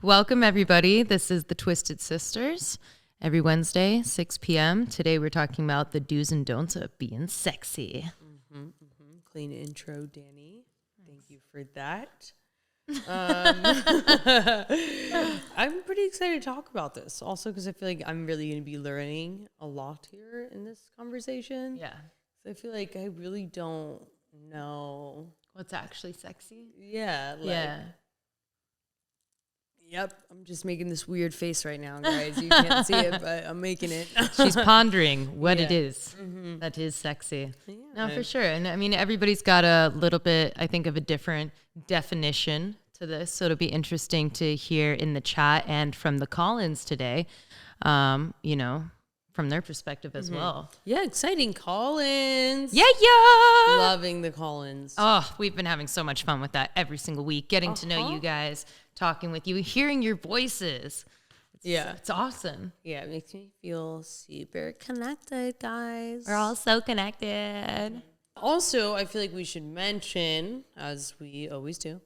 Welcome, everybody. This is the Twisted Sisters. Every Wednesday, 6 p.m. Today, we're talking about the do's and don'ts of being sexy. Clean intro, Danny. Thank you for that. I'm pretty excited to talk about this. Also, because I feel like I'm really going to be learning a lot here in this conversation. Yeah. So I feel like I really don't know. What's actually sexy? Yeah. Yeah. Yep, I'm just making this weird face right now, guys. You can't see it, but I'm making it. She's pondering what it Yeah. is that is sexy. Yeah. No, for sure. And I mean, everybody's got a little bit, I think, of a different definition to this. So it'll be interesting to hear in the chat and from the call-ins today, from their perspective as well. Yeah, exciting call-ins. Yeah. Loving the call-ins. Oh, we've been having so much fun with that every single week, getting to know you guys, talking with you, hearing your voices. It's awesome. Yeah, it makes me feel super connected, guys. We're all so connected. Also, I feel like we should mention, as we always do,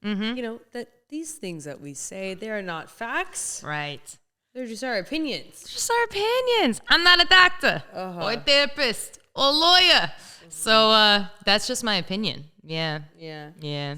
that these things that we say, they are not facts. Right. They're just our opinions. Just our opinions. I'm not a doctor or a therapist or lawyer. So that's just my opinion. Yeah.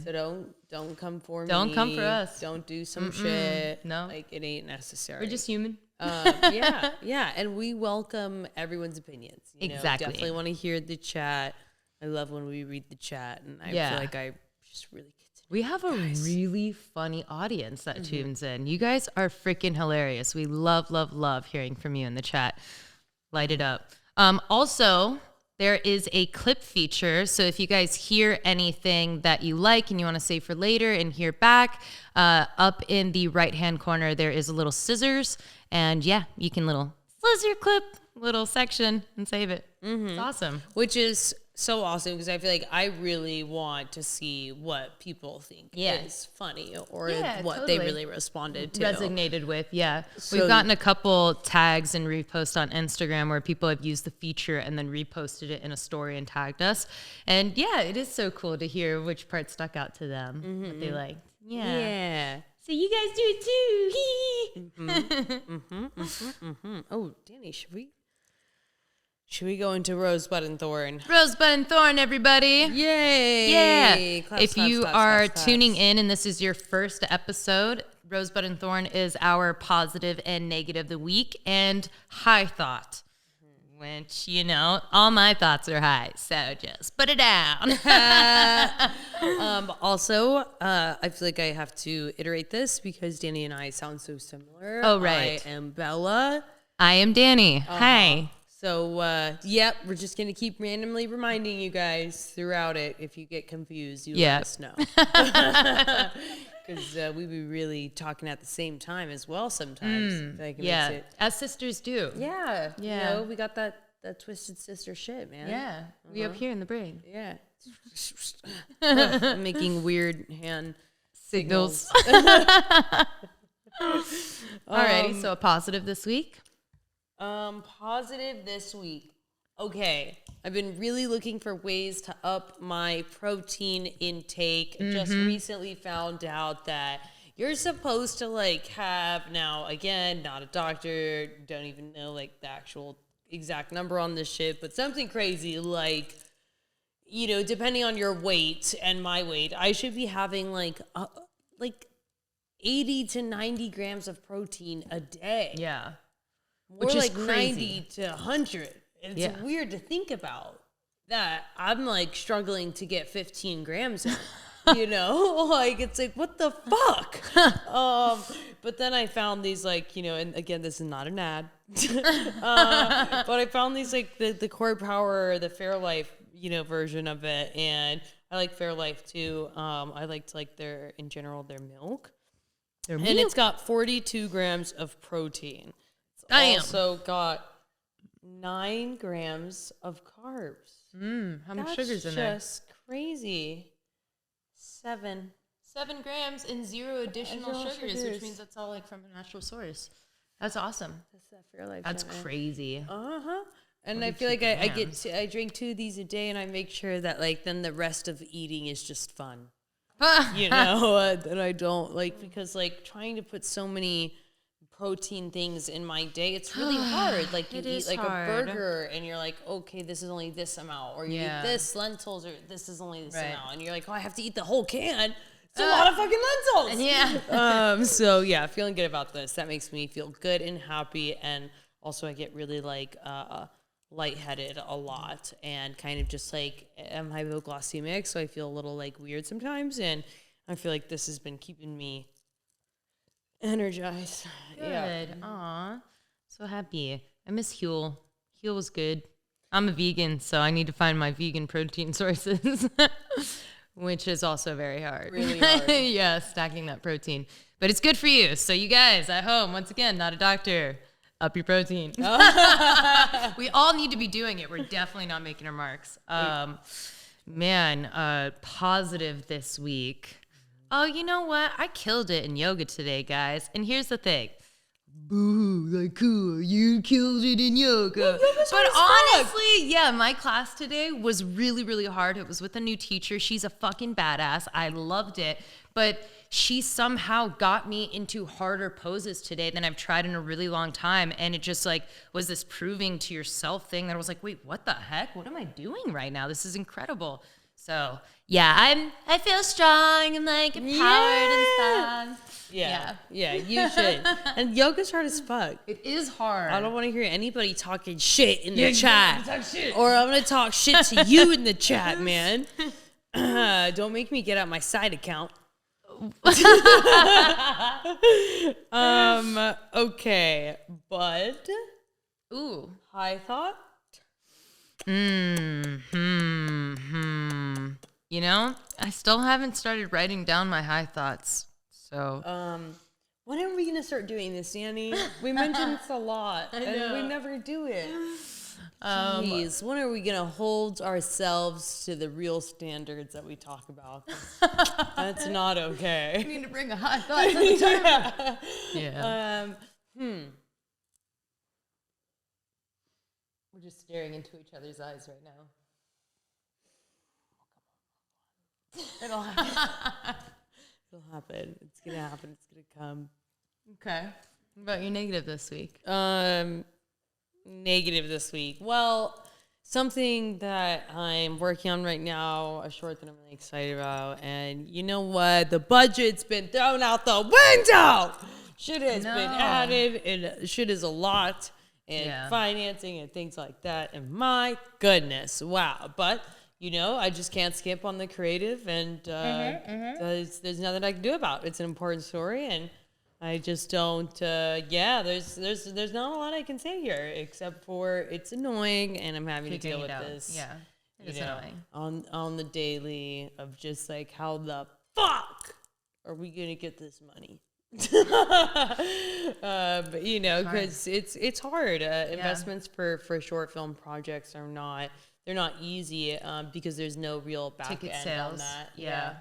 So don't come for me. Don't come for us. Don't do some shit. No. Like, it ain't necessary. We're just human. Yeah. And we welcome everyone's opinions. Exactly. Definitely want to hear the chat. I love when we read the chat. And I feel like I just really get to We have a really funny audience that tunes in. You guys are freaking hilarious. We love hearing from you in the chat. Light it up. Also, there is a clip feature. So if you guys hear anything that you like and you want to save for later and hear back, up in the right-hand corner, there is a little scissors. And you can little scissor clip, little section and save it. It's awesome. Which is so awesome because I feel like I really want to see what people think is funny or what they really responded to. Resonated with, So, we've gotten a couple tags and reposts on Instagram where people have used the feature and then reposted it in a story and tagged us. And it is so cool to hear which part stuck out to them, what they liked. Yeah. So you guys do it too. Oh, Danny, should we go into Rosebud and Thorn? Rosebud and Thorn, everybody. Yay! Yeah. Claps, If claps, you claps, are claps, tuning claps. in and this is your first episode, Rosebud and Thorn is our positive and negative of the week and high thought, which, all my thoughts are high. So just put it down. Also, I feel like I have to iterate this because Danny and I sound so similar. Oh, right. I am Bella. I am Danny. Hi. So, we're just going to keep randomly reminding you guys throughout it. If you get confused, you let us know. Because we be really talking at the same time as well sometimes. As sisters do. Yeah. We got that Twisted Sister shit, man. Yeah. We up here in the brain. Yeah. Making weird hand Signals. Alrighty, so a positive this week. Positive this week. Okay. I've been really looking for ways to up my protein intake. Just recently found out that you're supposed to have, now again, not a doctor, don't even know the actual exact number on this shit, but something crazy depending on your weight and my weight, I should be having 80 to 90 grams of protein a day. Yeah. Which is 90 to 100. It's weird to think about that. I'm struggling to get 15 grams in, it's what the fuck? But then I found these and again, this is not an ad, but I found these the Core Power or the Fairlife, version of it. And I like Fairlife too. I liked their milk. And it's got 42 grams of protein. Damn. Also got 9 grams of carbs. How much sugar's in there? That's just crazy. 7 grams and 0 additional sugars, which means that's all from a natural source. That's awesome. That's that Fairlife. That's crazy. And I feel like I drink 2 of these a day, and I make sure that then the rest of eating is just fun. that I don't like, because like trying to put so many protein things in my day, it's really hard. Like you eat like hard. A burger and you're like, okay, this is only this amount, or you eat this lentils, or this is only this amount, and you're like, oh, I have to eat the whole can. It's a lot of fucking lentils. Yeah. So yeah, feeling good about this. That makes me feel good and happy, and also I get really like lightheaded a lot, and kind of just like I'm hypoglycemic, so I feel a little like weird sometimes, and I feel like this has been keeping me energized. Good. Yeah. Aw. So happy. I miss Huel. Huel was good. I'm a vegan, so I need to find my vegan protein sources, which is also very hard. Really hard. Yeah, stacking that protein. But it's good for you. So you guys at home, once again, not a doctor, up your protein. We all need to be doing it. We're definitely not making our marks. Positive this week. Oh, you know what? I killed it in yoga today, guys. And here's the thing. Boo, like, cool, you killed it in yoga. But honestly, yeah, my class today was really, really hard. It was with a new teacher. She's a fucking badass. I loved it. But she somehow got me into harder poses today than I've tried in a really long time. And it just like was this proving to yourself thing that I was like, wait, what the heck? What am I doing right now? This is incredible. So yeah, I feel strong and like empowered and stuff. Yeah, you should. And yoga's hard as fuck. It is hard. I don't want to hear anybody talking shit in the chat. Or I'm gonna talk shit to you in the chat, man. Don't make me get out my side account. Okay, bud. Ooh. High thought. You know, I still haven't started writing down my high thoughts. So, when are we gonna start doing this, Danny? We mentioned this a lot, and we never do it. Jeez, when are we gonna hold ourselves to the real standards that we talk about? That's not okay. We need to bring a high thought to the table. Yeah. We're just staring into each other's eyes right now. It'll happen. It'll happen. It's gonna happen. It's gonna come. Okay. What about your negative this week? Negative this week. Well, something that I'm working on right now, a short that I'm really excited about, and you know what? The budget's been thrown out the window. Shit has been added, and shit is a lot, and financing and things like that. And my goodness, wow! But you know, I just can't skip on the creative, and there's nothing I can do about it. It's an important story, and I just don't. There's not a lot I can say here except for it's annoying, and I'm having to deal with this. Yeah, it's annoying on the daily of just like, how the fuck are we gonna get this money? But you know, because it's hard. Investments for short film projects are not. They're not easy because there's no real back ticket end sales on that. Yeah,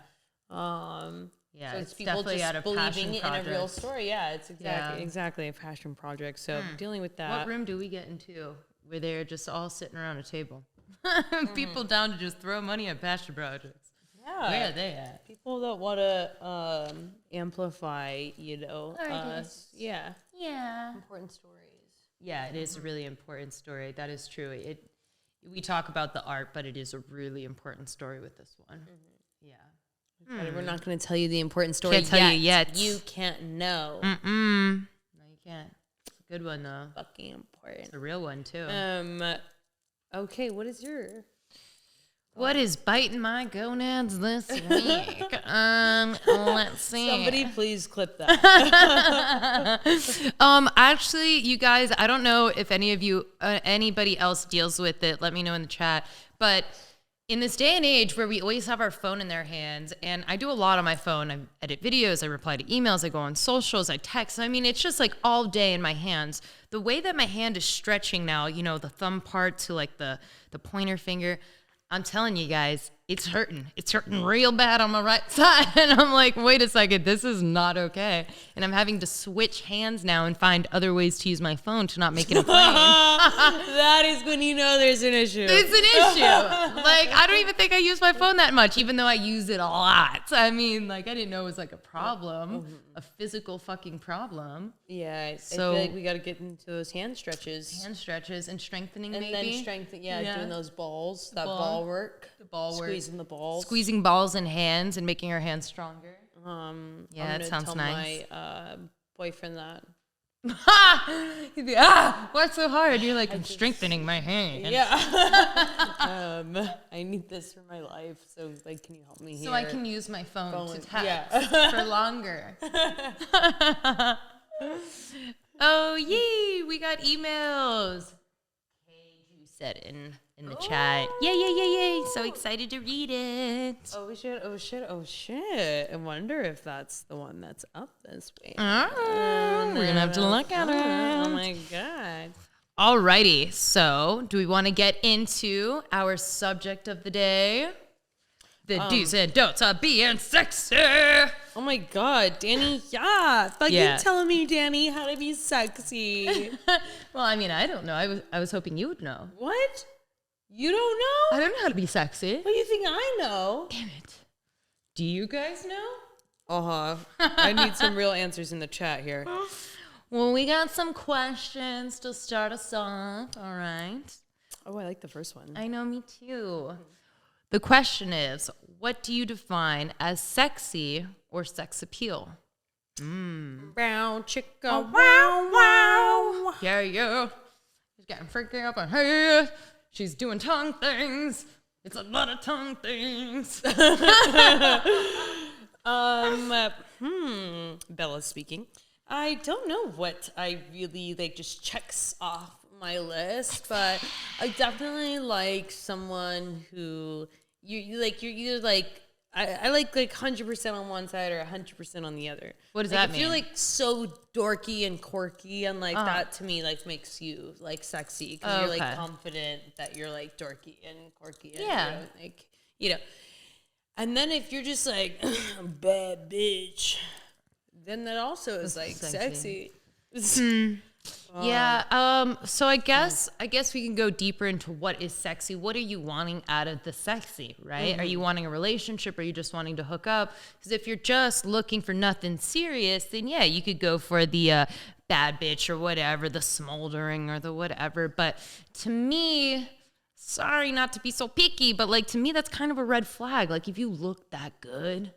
so it's people definitely just out of believing passion in a real story. Yeah, it's exactly a passion project. So dealing with that. What room do we get into where they're just all sitting around a table? People down to just throw money at passion projects. Yeah, where are they at? People that want to amplify, important stories. Yeah, it is a really important story. That is true. We talk about the art, but it is a really important story with this one. Yeah. We're not going to tell you the important story Can't tell you yet. You can't know. No, you can't. It's a good one, though. Fucking important. It's a real one, too. Okay, what is your... What is biting my gonads this week? Let's see. Somebody please clip that. Actually, you guys, I don't know if anybody else deals with it. Let me know in the chat. But in this day and age where we always have our phone in their hands, and I do a lot on my phone. I edit videos, I reply to emails, I go on socials, I text. I mean, it's just like all day in my hands. The way that my hand is stretching now, the thumb part to like the pointer finger, I'm telling you guys, it's hurting real bad on my right side. And I'm like, wait a second, this is not okay. And I'm having to switch hands now and find other ways to use my phone to not make it a plane. That is when you know there's an issue. It's an issue. Like, I don't even think I use my phone that much, even though I use it a lot. I mean, like, I didn't know it was like a problem, a physical fucking problem. Yeah, so I feel like we got to get into those hand stretches. And strengthening, and maybe. Then strengthen, doing those balls, ball work. The ball work. Squeezing the balls. Squeezing balls in hands and making our hands stronger. Yeah, that sounds nice. My boyfriend that. He'd be, what's so hard? You're like, I'm strengthening my hand. Yeah. I need this for my life. So, like, can you help me here? So I can use my phone to text for longer. Oh, yay. We got emails. You said in the chat. Yay. So excited to read it. Oh shit. I wonder if that's the one that's up this way. We're going to have to look at it. Oh my God. Alrighty. So do we want to get into our subject of the day? The do's and don'ts of being sexy. Oh my God, Danny, fucking telling me, Danny, how to be sexy. Well, I mean, I don't know. I was hoping you would know. What? You don't know? I don't know how to be sexy. What do you think I know? Damn it. Do you guys know? I need some real answers in the chat here. Well, we got some questions to start us off. All right. Oh, I like the first one. I know, me too. The question is, what do you define as sexy or sex appeal? Brown chicka, wow. Yeah. She's getting freaky up on her. She's doing tongue things. It's a lot of tongue things. Bella speaking. I don't know what I really like just checks off my list, but I definitely like someone who you're either like I like 100% on one side or 100% on the other. What does that mean? If you're like so dorky and quirky and like that to me like makes you like sexy because you're like confident that you're like dorky and quirky and and then if you're just like bad bitch, then that also is like sexy. So I guess we can go deeper into what is sexy. What are you wanting out of the sexy, right? Are you wanting a relationship? Are you just wanting to hook up? Because if you're just looking for nothing serious, then yeah, you could go for the bad bitch or whatever, the smoldering or the whatever. But to me, sorry not to be so picky, but like to me, that's kind of a red flag. Like if you look that good.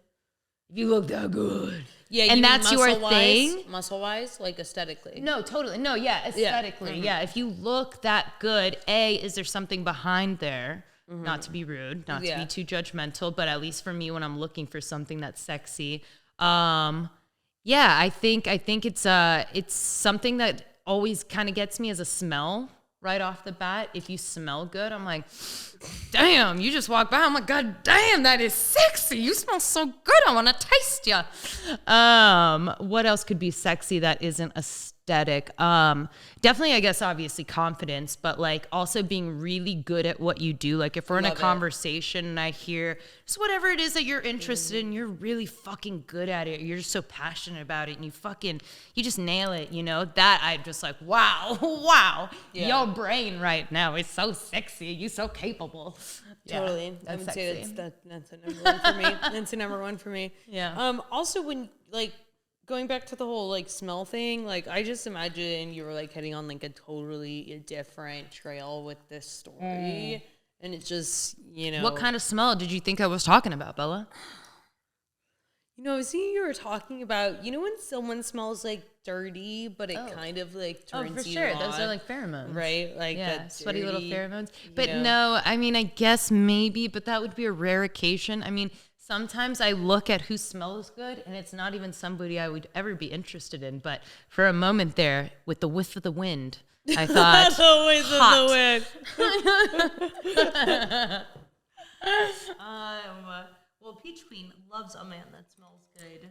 Yeah, and that's your thing? Muscle-wise, like aesthetically. No, totally. No, aesthetically. Yeah, if you look that good, is there something behind there? Not to be rude, not to be too judgmental, but at least for me when I'm looking for something that's sexy, I think it's something that always kind of gets me as a smell. Right off the bat, if you smell good, I'm like, damn, you just walk by, I'm like, God damn, that is sexy. You smell so good. I want to taste you. What else could be sexy that isn't aesthetic? Definitely, I guess, obviously confidence, but like also being really good at what you do. Like if we're in a conversation and I hear just whatever it is that you're interested in, you're really fucking good at it. You're just so passionate about it and you just nail it, that I'm just like, wow. Yeah. Your brain right now is so sexy. You're so capable. Totally. I would say that's a number one for me. That's a number one for me. Yeah. Also when like, going back to the whole like smell thing, like I just imagine you were like heading on like a totally different trail with this story, and it's just What kind of smell did you think I was talking about, Bella? I was thinking you were talking about when someone smells like dirty, but it kind of like turns you on. Oh, for sure, those are like pheromones, right? Like sweaty little pheromones. But no, I mean I guess maybe, but that would be a rare occasion. I mean. Sometimes I look at who smells good, and it's not even somebody I would ever be interested in. But for a moment there, with the whiff of the wind, I thought, the whiff of the wind. Well, Peach Queen loves a man that smells good.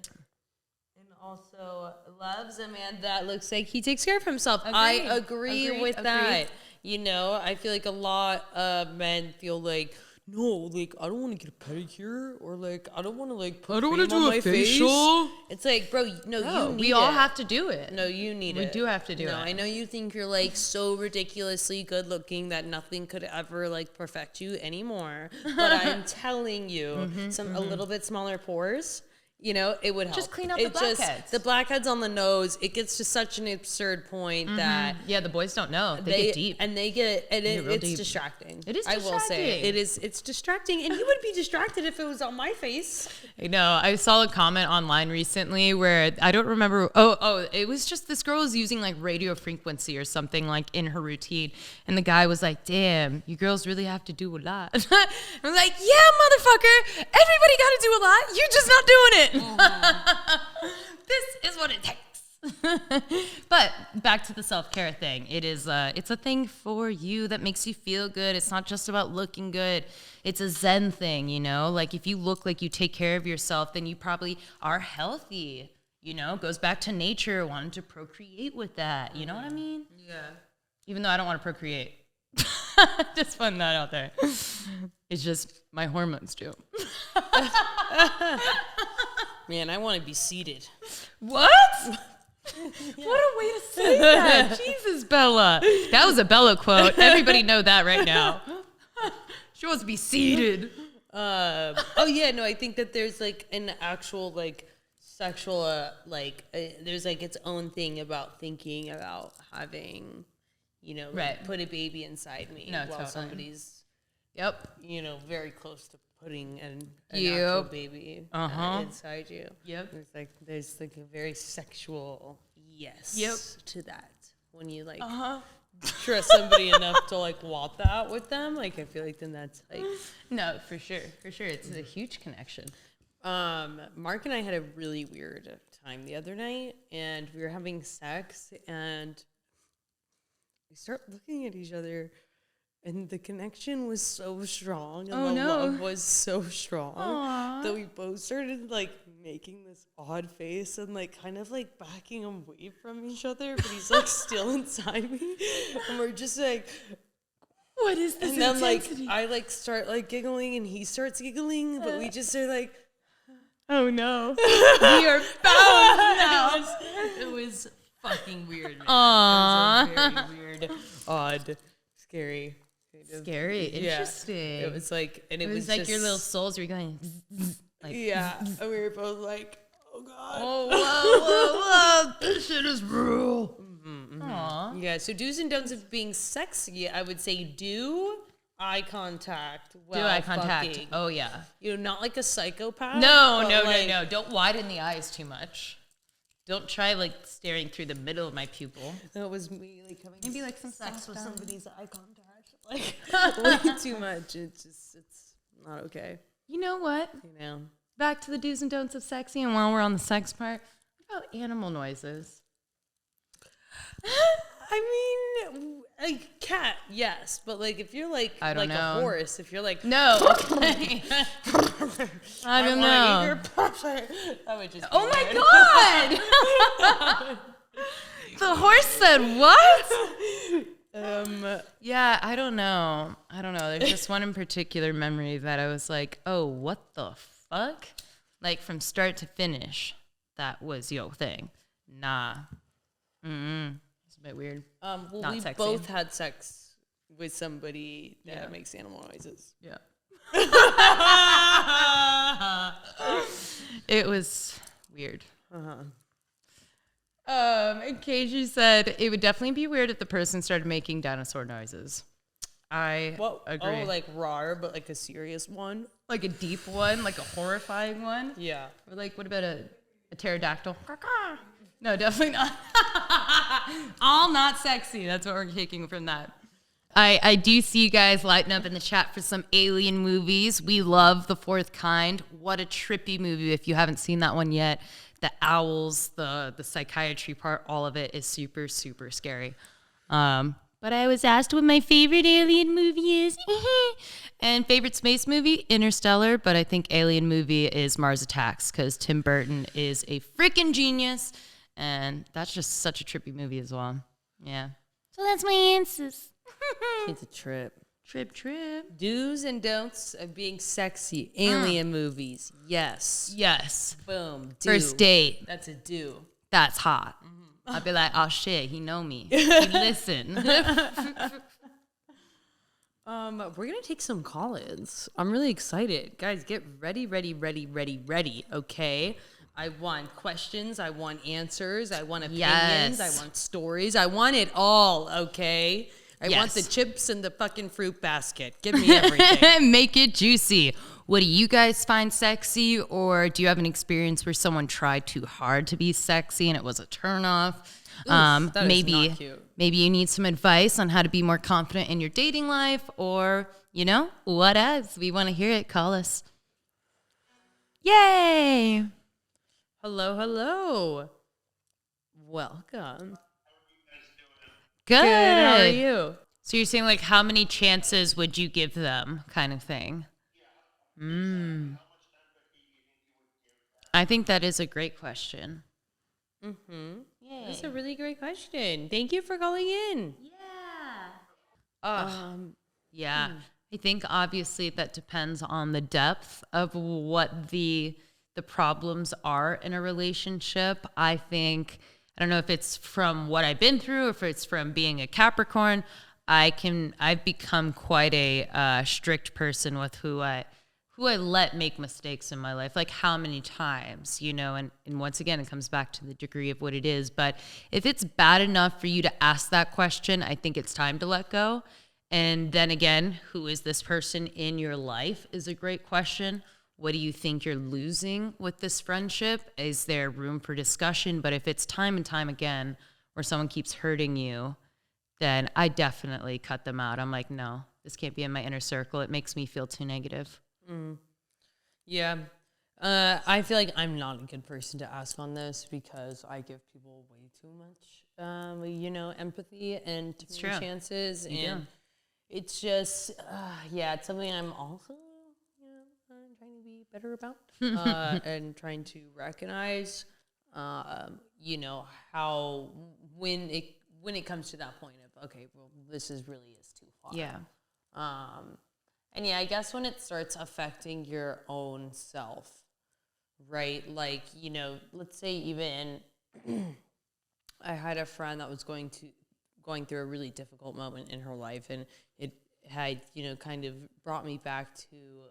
And also loves a man that looks like he takes care of himself. I agree with that. I feel like a lot of men feel like, no, like, I don't want to get a pedicure, or like, I don't want to like put I don't want to do a facial. It's like, bro, no, you need we all have to do it. No, you need it. We do have to do it. No, I know you think you're like so ridiculously good looking that nothing could ever like perfect you anymore. But I'm telling you, a little bit smaller pores, you know, it would help. Just clean out the blackheads. The blackheads on the nose, it gets to such an absurd point that the boys don't know. They get deep. And it's deep. distracting. It is I distracting. will say it's distracting, and you would be distracted if it was on my face. I know. I saw a comment online recently where I don't remember. It was just this girl was using like radio frequency or something like in her routine, and the guy was like, "Damn, you girls really have to do a lot." I'm like, "Yeah, motherfucker. Everybody got to do a lot. You're just not doing it." This is what it takes. But back to the self-care thing. It's a thing for you that makes you feel good. It's not just about looking good. It's a Zen thing, you know? Like if you look like you take care of yourself, then you probably are healthy. You know, goes back to nature, wanting to procreate with that. You know what I mean? Yeah. Even though I don't want to procreate. Just putting that out there. It's just my hormones do. Man, I want to be seated. What? What a way to say that. Jesus, Bella. That was a Bella quote. Everybody know that right now. She wants to be seated. I think that there's like an actual like sexual there's like its own thing about thinking about having, you know, like, put a baby inside me while totally. Somebody's very close to putting an actual baby inside you. Yep. There's like a very sexual to that when you like trust somebody enough to like want that with them. Like I feel like then that's like no, for sure, it's a huge connection. Mark and I had a really weird time the other night, and we were having sex, and we start looking at each other. And the connection was so strong, and love was so strong that we both started like making this odd face and like kind of like backing away from each other, but he's like still inside me, and we're just like, what is this? And then intensity? Like I like start like giggling, and he starts giggling, but we just are like, oh no, we are bound now. It was fucking weird. Man. Aww, it was a very weird, odd, scary. Scary, interesting. It was like, and it was like just, your little souls were going, like, and we were both like, oh god, whoa, this shit is real. Aww. Yeah. So do's and don'ts of being sexy, I would say do eye contact. Fucking. Oh yeah. You know, not like a psychopath. No. Don't widen the eyes too much. Don't try like staring through the middle of my pupil. That was me like having maybe like some sex with somebody's eye contact. Like way too much. It's not okay. You know what? You know. Back to the do's and don'ts of sexy, and while we're on the sex part, what about animal noises? I mean, a cat, yes, but like if you're like I don't know. A horse, if you're like no, okay. I don't know. That would just oh my god! The horse said what? Yeah, I don't know. There's just one in particular memory that I was like, oh, what the fuck? Like from start to finish, that was your thing. Nah. It's a bit weird. Well, not we sexy. both had sex with somebody that makes animal noises. Yeah. It was weird. And KG said it would definitely be weird if the person started making dinosaur noises. I agree. Oh, like rawr, but like a serious one? Like a deep one, like a horrifying one? Yeah. Or like, what about a pterodactyl? No, definitely not. All not sexy. That's what we're taking from that. I do see you guys lighting up in the chat for some alien movies. We love The Fourth Kind. What a trippy movie. If you haven't seen that one yet, the owls, the psychiatry part, all of it is super, super scary. But I was asked what my favorite alien movie is. And favorite space movie, Interstellar. But I think alien movie is Mars Attacks because Tim Burton is a freaking genius. And that's just such a trippy movie as well. Yeah. So that's my answers. It's a trip. Trip. Do's and don'ts of being sexy. Alien movies. Yes. Boom. Do. First date. That's a do. That's hot. I'd be like, oh shit, he know me. He listen. We're gonna take some call-ins. I'm really excited. Guys, get ready. Okay. I want questions. I want answers. I want opinions. Yes. I want stories. I want it all, okay? I want the chips and the fucking fruit basket. Give me everything. Make it juicy. What do you guys find sexy? Or do you have an experience where someone tried too hard to be sexy and it was a turnoff? That is not cute. Maybe you need some advice on how to be more confident in your dating life, or, what else? We want to hear it. Call us. Yay! Hello. Welcome. Good. How are you? So you're saying, like, how many chances would you give them, kind of thing? I think that is a great question. That's a really great question. Thank you for calling in. Yeah. I think obviously that depends on the depth of what the problems are in a relationship. I don't know if it's from what I've been through or if it's from being a Capricorn. I've become quite a strict person with who I let make mistakes in my life, like how many times, and once again, it comes back to the degree of what it is. But if it's bad enough for you to ask that question, I think it's time to let go. And then again, who is this person in your life is a great question. What do you think you're losing with this friendship? Is there room for discussion? But if it's time and time again where someone keeps hurting you, then I definitely cut them out. I'm like, no, this can't be in my inner circle. It makes me feel too negative. Yeah. I feel like I'm not a good person to ask on this because I give people way too much, empathy and too many chances. And it's just, it's something I'm also, I'm trying to be better about and trying to recognize, how when it comes to that point of, okay, well, this really is too far. Yeah. And I guess when it starts affecting your own self, right? Like, let's say even I had a friend that was going through a really difficult moment in her life, and it had, kind of brought me back to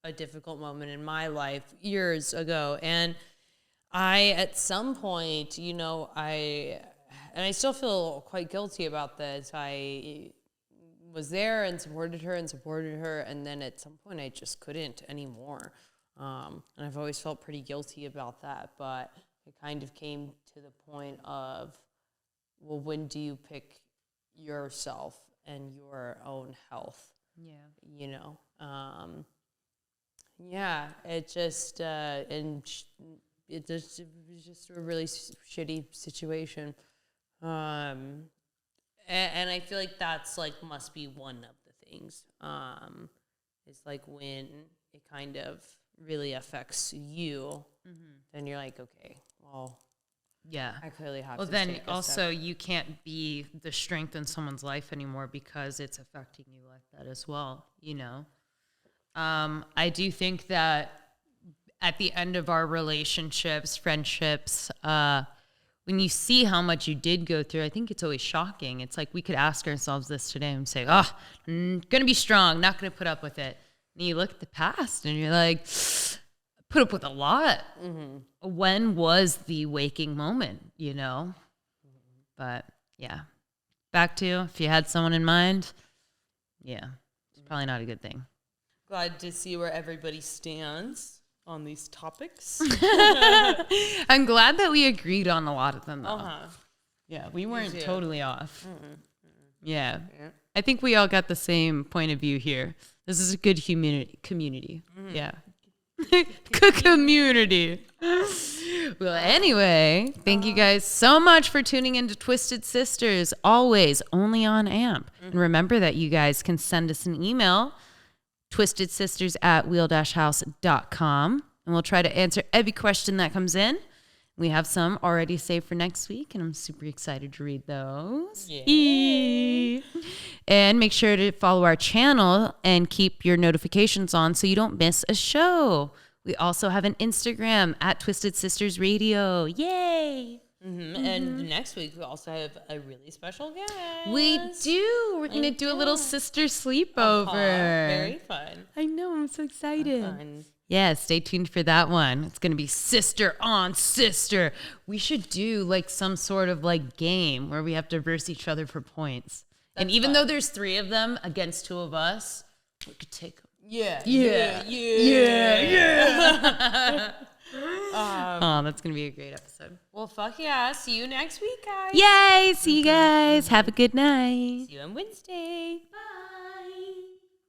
a difficult moment in my life years ago. And I, at some point, I still feel quite guilty about this. I was there and supported her, and then at some point I just couldn't anymore. And I've always felt pretty guilty about that, but it kind of came to the point of, well, when do you pick yourself and your own health? It just, it was just a really shitty situation. And I feel like that's must be one of the things. It's like when it kind of really affects you, then you're like, okay, well, yeah, I clearly have to. Well, then also you can't be the strength in someone's life anymore because it's affecting you like that as well. I do think that at the end of our relationships, friendships, when you see how much you did go through, I think it's always shocking. It's like we could ask ourselves this today and say, I'm going to be strong, not going to put up with it. And you look at the past and you're like, put up with a lot. When was the waking moment, But yeah, back to if you had someone in mind, it's probably not a good thing. Glad to see where everybody stands on these topics. I'm glad that we agreed on a lot of them, though. Yeah, we weren't totally off. Yeah. I think we all got the same point of view here. This is a good community. Yeah. Community. Well, anyway, thank you guys so much for tuning into Twisted Sisters, always only on AMP. And remember that you guys can send us an email, twistedsisters@wheel-house.com, and we'll try to answer every question that comes in. We have some already saved for next week, and I'm super excited to read those. Yay. And make sure to follow our channel and keep your notifications on so you don't miss a show. We also have an Instagram at Twisted Sisters Radio. Yay! And next week we also have a really special guest. We do. We're going to do a little sister sleepover. Very fun. I know. I'm so excited. Fun. Yeah, stay tuned for that one. It's going to be sister on sister. We should do like some sort of like game where we have to verse each other for points. And even though there's 3 of them against 2 of us, we could take them. Yeah. Oh, that's going to be a great episode. Well, fuck yeah. See you next week, guys. Yay. See you guys. Have a good night. See you on Wednesday. Bye.